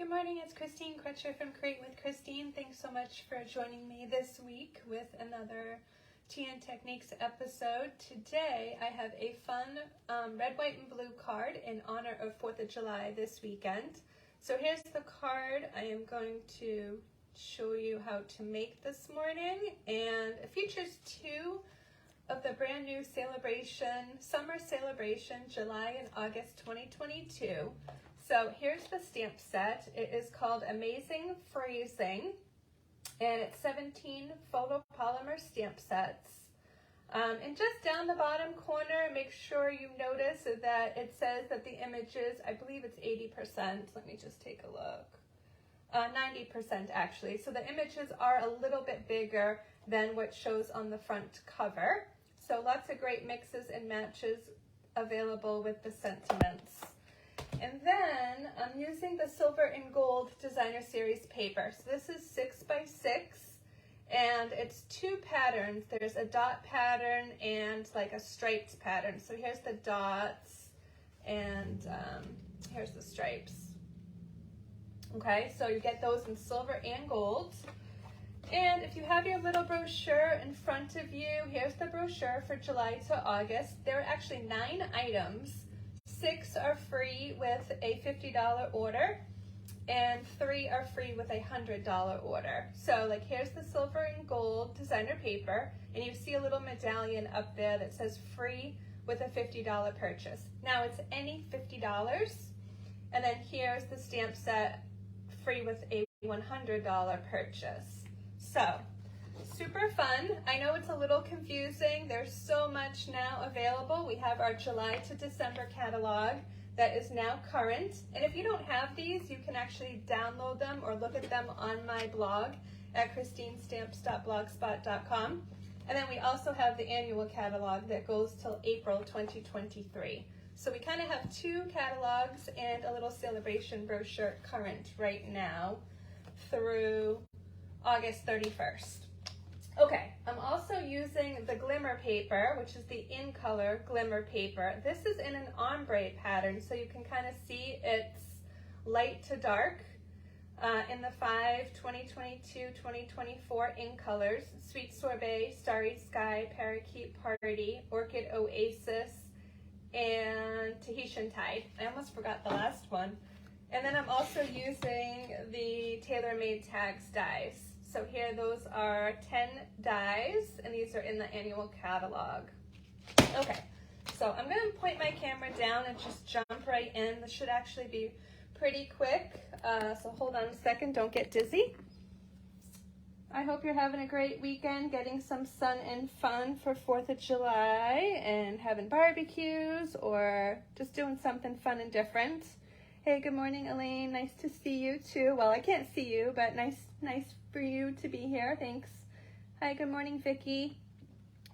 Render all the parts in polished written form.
Good morning, it's Christine Crutcher from Create with Christine. Thanks so much for joining me this week with another TN Techniques episode. Today I have a fun red, white, and blue card in honor of 4th of July this weekend. So here's the card I am going to show you how to make this morning, and it features two of the brand new Sale-A-Bration, Summer Sale-A-Bration, July and August 2022. So here's the stamp set. It is called Amazing Phrasing, and it's 17 photopolymer stamp sets. And just down the bottom corner, make sure you notice that it says that the images, I believe it's 80%. Let me just take a look. 90% actually. So the images are a little bit bigger than what shows on the front cover. So lots of great mixes and matches available with the sentiments. And then I'm using the Silver and Gold Designer Series paper. So this is 6x6, and it's two patterns. There's a dot pattern and like a striped pattern. So here's the dots, and here's the stripes. Okay, so you get those in silver and gold. And if you have your little brochure in front of you, here's the brochure for July to August. There are actually 9 items. 6 are free with a $50 order, and 3 are free with a $100 order. So like here's the silver and gold designer paper, and you see a little medallion up there that says free with a $50 purchase. Now it's any $50, and then here's the stamp set free with a $100 purchase. So super fun. I know it's a little confusing. There's so much now available. We have our July to December catalog that is now current. And if you don't have these, you can actually download them or look at them on my blog at christinestamps.blogspot.com. And then we also have the annual catalog that goes till April 2023. So we kind of have 2 catalogs and a little Sale-A-Bration brochure current right now through August 31st. Okay, I'm also using the Glimmer paper, which is the in color Glimmer paper. This is in an ombre pattern, so you can kind of see it's light to dark in the 5, 2022, 2024 in colors: Sweet Sorbet, Starry Sky, Parakeet Party, Orchid Oasis, and Tahitian Tide. I almost forgot the last one. And then I'm also using the tailor-made tags dies. So here, those are 10 dies, and these are in the annual catalog. Okay, so I'm going to point my camera down and just jump right in. This should actually be pretty quick, so hold on a second, don't get dizzy. I hope you're having a great weekend, getting some sun and fun for 4th of July, and having barbecues, or just doing something fun and different. Hey, good morning, Elaine. Nice to see you too. Well, I can't see you, but nice for you to be here. Thanks. Hi, good morning, Vicki.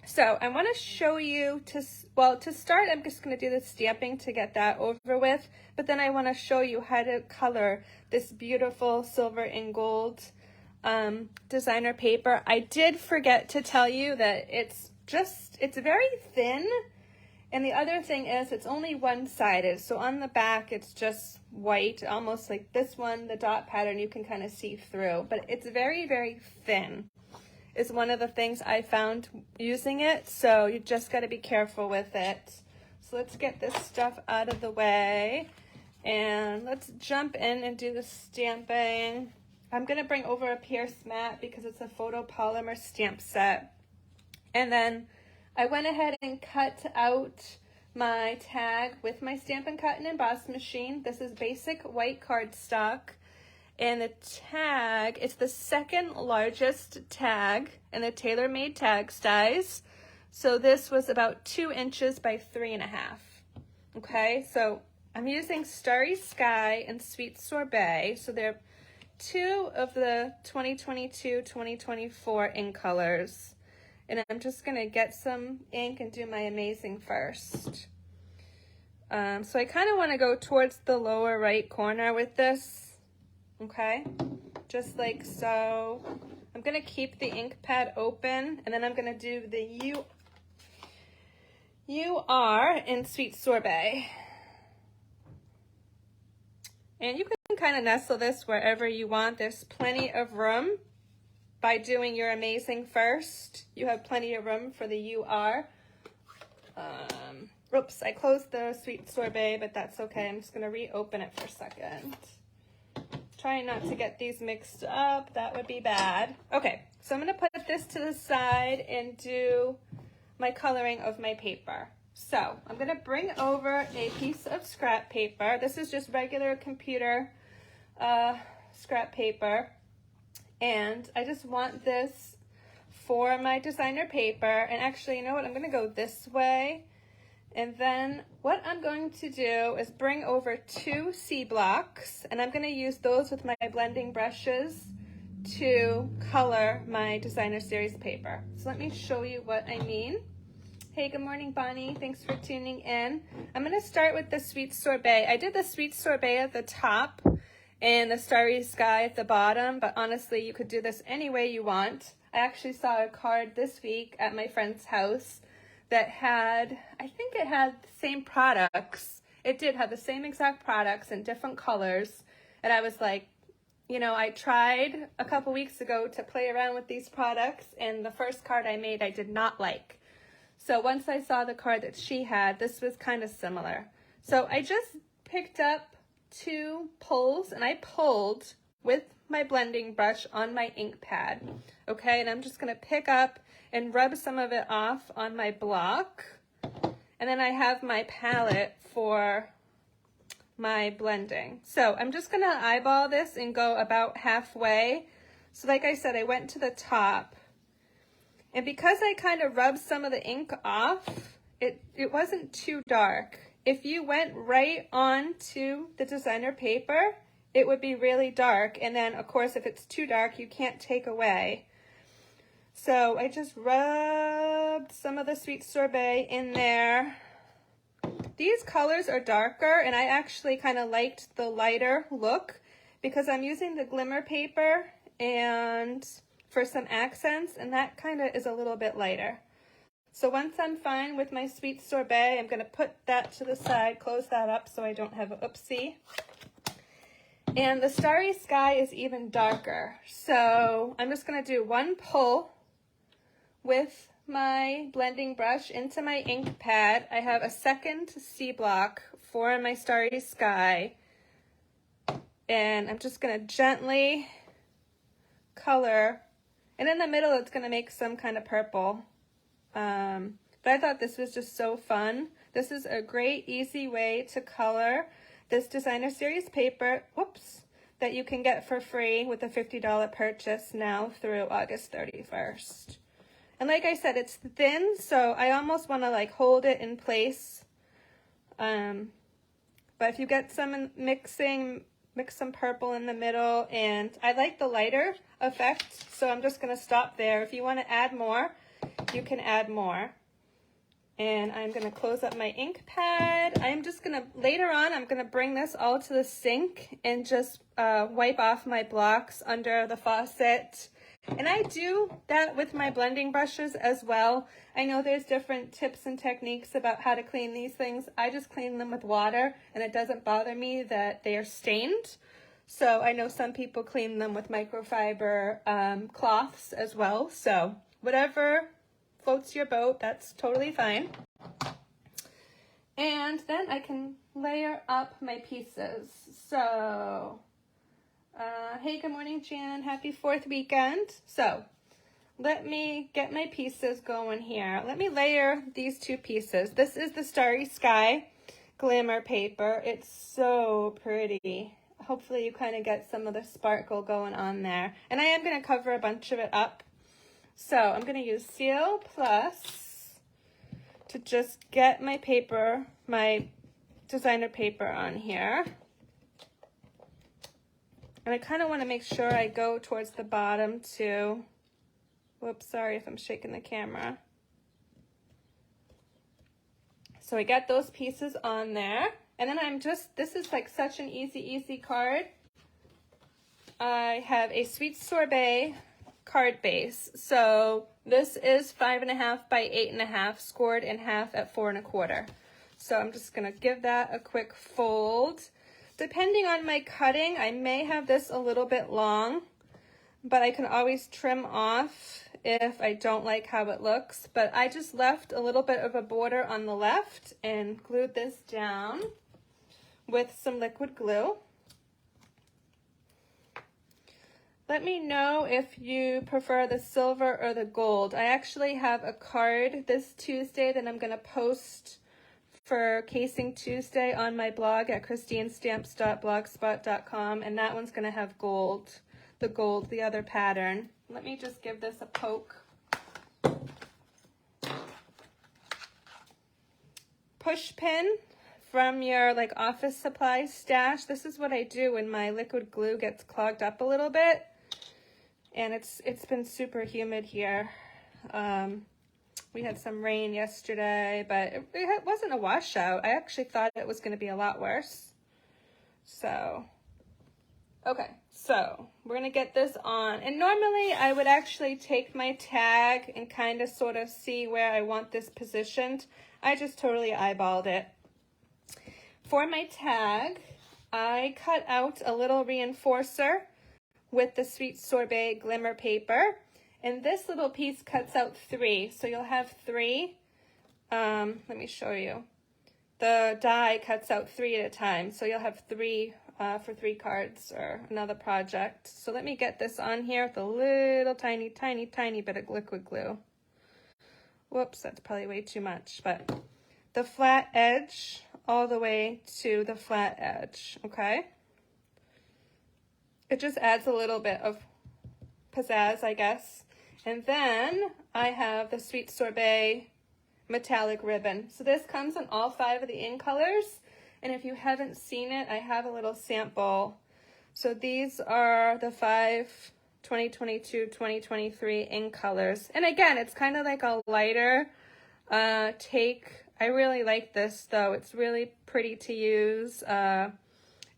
So I want to show you to start, I'm just going to do the stamping to get that over with, but then I want to show you how to color this beautiful silver and gold designer paper. I did forget to tell you that it's very thin. And the other thing is it's only one-sided, so on the back it's just white, almost like this one, the dot pattern, you can kind of see through. But it's very, very thin is one of the things I found using it, so you just got to be careful with it. So let's get this stuff out of the way, and let's jump in and do the stamping. I'm going to bring over a Pierce mat because it's a photopolymer stamp set. And then I went ahead and cut out my tag with my Stampin' Cut and Emboss machine. This is basic white cardstock, and the tag, it's the second largest tag in the tailor-made tag size. So this was about 2 inches by 3.5. Okay, so I'm using Starry Sky and Sweet Sorbet. So they're 2 of the 2022-2024 in colors. And I'm just going to get some ink and do my Amazing first. So I kind of want to go towards the lower right corner with this. Okay, just like so. I'm going to keep the ink pad open, and then I'm going to do the UR in Sweet Sorbet. And you can kind of nestle this wherever you want. There's plenty of room. By doing your amazing first, you have plenty of room for the UR. Oops, I closed the sweet sorbet, but that's okay. I'm just going to reopen it for a second. Trying not to get these mixed up. That would be bad. Okay, so I'm going to put this to the side and do my coloring of my paper. So I'm going to bring over a piece of scrap paper. This is just regular computer scrap paper. And I just want this for my designer paper. And actually, you know what? I'm going to go this way. And then what I'm going to do is bring over 2 C blocks. And I'm going to use those with my blending brushes to color my designer series paper. So let me show you what I mean. Hey, good morning, Bonnie. Thanks for tuning in. I'm going to start with the sweet sorbet. I did the sweet sorbet at the top and the starry sky at the bottom, but honestly, you could do this any way you want. I actually saw a card this week at my friend's house that had, I think it had the same products. It did have the same exact products in different colors. And I was like, you know, I tried a couple weeks ago to play around with these products, and the first card I made I did not like. So once I saw the card that she had, this was kind of similar. So I just picked up 2 pulls and I pulled with my blending brush on my ink pad. Okay, and I'm just going to pick up and rub some of it off on my block. And then I have my palette for my blending. So I'm just going to eyeball this and go about halfway. So like I said, I went to the top. And because I kind of rubbed some of the ink off, it wasn't too dark. If you went right on to the designer paper, it would be really dark. And then, of course, if it's too dark, you can't take away. So I just rubbed some of the sweet sorbet in there. These colors are darker, and I actually kind of liked the lighter look because I'm using the Glimmer paper and for some accents, and that kind of is a little bit lighter. So once I'm fine with my sweet sorbet, I'm going to put that to the side, close that up so I don't have an oopsie. And the starry sky is even darker. So I'm just going to do 1 pull with my blending brush into my ink pad. I have a second C block for my starry sky. And I'm just going to gently color. And in the middle, it's going to make some kind of purple. But I thought this was just so fun. This is a great, easy way to color this designer series paper, whoops, that you can get for free with a $50 purchase now through August 31st. And like I said, it's thin, so I almost want to like hold it in place. But if you get some mix some purple in the middle, and I like the lighter effect, so I'm just going to stop there. If you want to add more, you can add more. And I'm going to close up my ink pad. I'm just going to, later on, I'm going to bring this all to the sink and just wipe off my blocks under the faucet. And I do that with my blending brushes as well. I know there's different tips and techniques about how to clean these things. I just clean them with water, and it doesn't bother me that they are stained. So I know some people clean them with microfiber cloths as well. So whatever floats your boat, that's totally fine. And then I can layer up my pieces. So, hey, good morning, Jan. Happy 4th weekend. So, let me get my pieces going here. Let me layer these 2 pieces. This is the Starry Sky Glimmer paper. It's so pretty. Hopefully you kind of get some of the sparkle going on there. And I am going to cover a bunch of it up. So I'm going to use Seal Plus to just get my paper, my designer paper on here. And I kind of want to make sure I go towards the bottom too. Whoops, sorry if I'm shaking the camera. So I got those pieces on there. And then I'm just, this is like such an easy card. I have a sweet sorbet card base. So this is 5.5 by 8.5, scored in half at 4 1/4. So I'm just gonna give that a quick fold. Depending on my cutting, I may have this a little bit long, but I can always trim off if I don't like how it looks. But I just left a little bit of a border on the left and glued this down with some liquid glue. Let me know if you prefer the silver or the gold. I actually have a card this Tuesday that I'm going to post for Casing Tuesday on my blog at christinestamps.blogspot.com, and that one's going to have gold, the other pattern. Let me just give this a poke. Push pin from your like office supply stash. This is what I do when my liquid glue gets clogged up a little bit. And it's been super humid here. We had some rain yesterday, but it wasn't a washout. I actually thought it was going to be a lot worse. So, okay, so we're going to get this on. And normally I would actually take my tag and kind of sort of see where I want this positioned. I just totally eyeballed it. For my tag, I cut out a little reinforcer with the Sweet Sorbet Glimmer paper. And this little piece cuts out 3. So you'll have 3. Let me show you. The die cuts out 3 at a time. So you'll have 3 for 3 cards or another project. So let me get this on here with a little tiny bit of liquid glue. Whoops, that's probably way too much. But the flat edge all the way to the flat edge, okay? It just adds a little bit of pizzazz, I guess. And then I have the Sweet Sorbet metallic ribbon. So this comes in all 5 of the in colors. And if you haven't seen it, I have a little sample. So these are the 5 2022-2023 in colors. And again, it's kind of like a lighter take. I really like this though. It's really pretty to use. And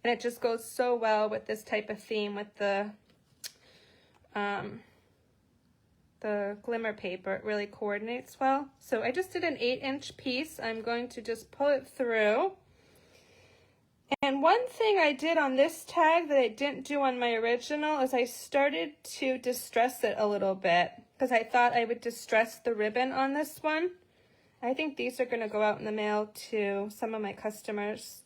it just goes so well with this type of theme with the glimmer paper. It really coordinates well. So I just did an 8-inch piece. I'm going to just pull it through. And one thing I did on this tag that I didn't do on my original is I started to distress it a little bit because I thought I would distress the ribbon on this one. I think these are going to go out in the mail to some of my customers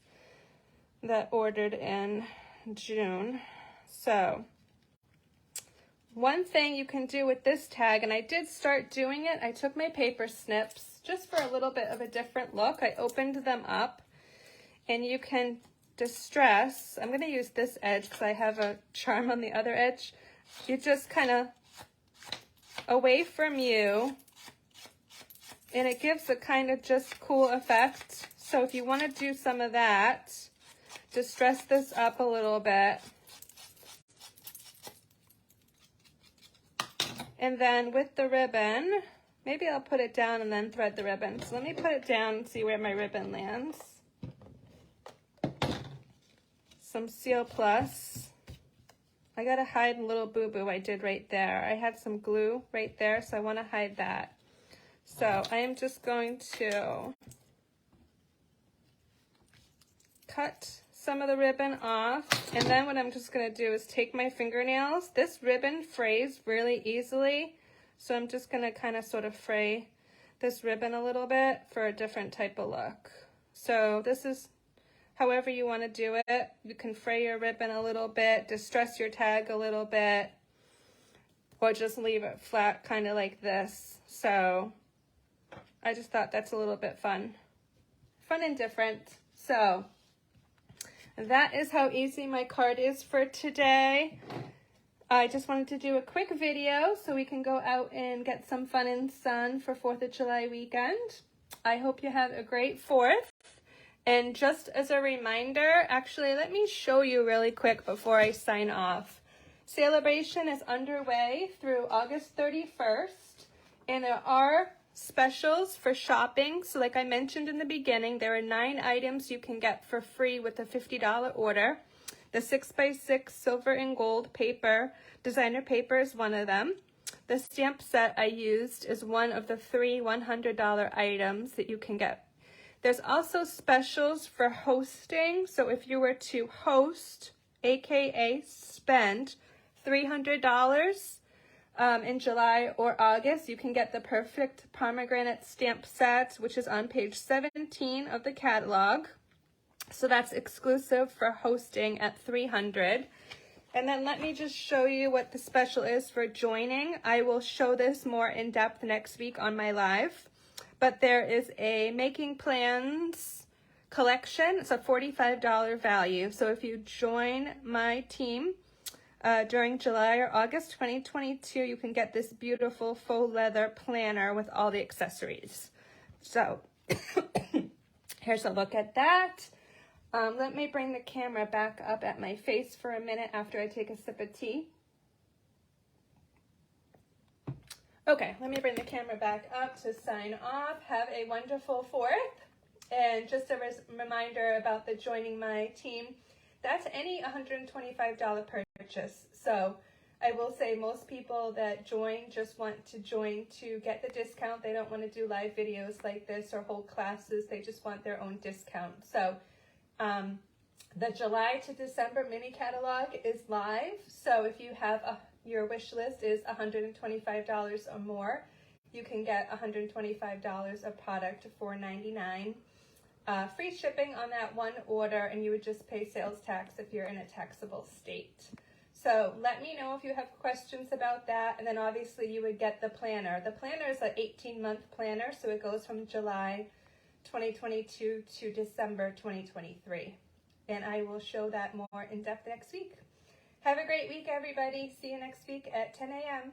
that ordered in June. So one thing you can do with this tag, and I did start doing it, I took my paper snips just for a little bit of a different look. I opened them up and you can distress. I'm going to use this edge because I have a charm on the other edge. You just kind of away from you, and it gives a kind of just cool effect. So if you want to do some of that, distress this up a little bit. And then with the ribbon, maybe I'll put it down and then thread the ribbon. So let me put it down and see where my ribbon lands. Some Seal Plus. I gotta hide a little boo-boo I did right there. I had some glue right there, so I want to hide that. So I am just going to cut some of the ribbon off, and then what I'm just going to do is take my fingernails. This ribbon frays really easily, so I'm just going to kind of sort of fray this ribbon a little bit for a different type of look. So this is however you want to do it. You can fray your ribbon a little bit, distress your tag a little bit, or just leave it flat kind of like this. So I just thought that's a little bit fun and different. So that is how easy my card is for today. I just wanted to do a quick video so we can go out and get some fun and sun for 4th of July weekend. I hope you have a great 4th. And just as a reminder, actually, let me show you really quick before I sign off. Sale-A-Bration is underway through August 31st, and there are specials for shopping. So like I mentioned in the beginning, there are 9 items you can get for free with a $50 order. The 6x6 silver and gold paper, designer paper, is one of them. The stamp set I used is one of the 3 $100 items that you can get. There's also specials for hosting. So if you were to host, aka spend $300 in July or August, you can get the perfect pomegranate stamp set, which is on page 17 of the catalog. So that's exclusive for hosting at $300. And then let me just show you what the special is for joining. I will show this more in depth next week on my live. But there is a Making Plans collection. It's a $45 value. So if you join my team during July or August 2022, you can get this beautiful faux leather planner with all the accessories. So here's a look at that. Let me bring the camera back up at my face for a minute after I take a sip of tea. Okay, let me bring the camera back up to sign off. Have a wonderful 4th. And just a reminder about the joining my team, that's any $125 purchase. So I will say most people that join just want to join to get the discount. They don't want to do live videos like this or hold classes. They just want their own discount. So the July to December mini catalog is live. So if you have your wish list is $125 or more, you can get $125 of product for $4.99. Free shipping on that one order, and you would just pay sales tax if you're in a taxable state. So let me know if you have questions about that. And then obviously you would get the planner. The planner is an 18-month planner, so it goes from July 2022 to December 2023. And I will show that more in depth next week. Have a great week, everybody. See you next week at 10 a.m.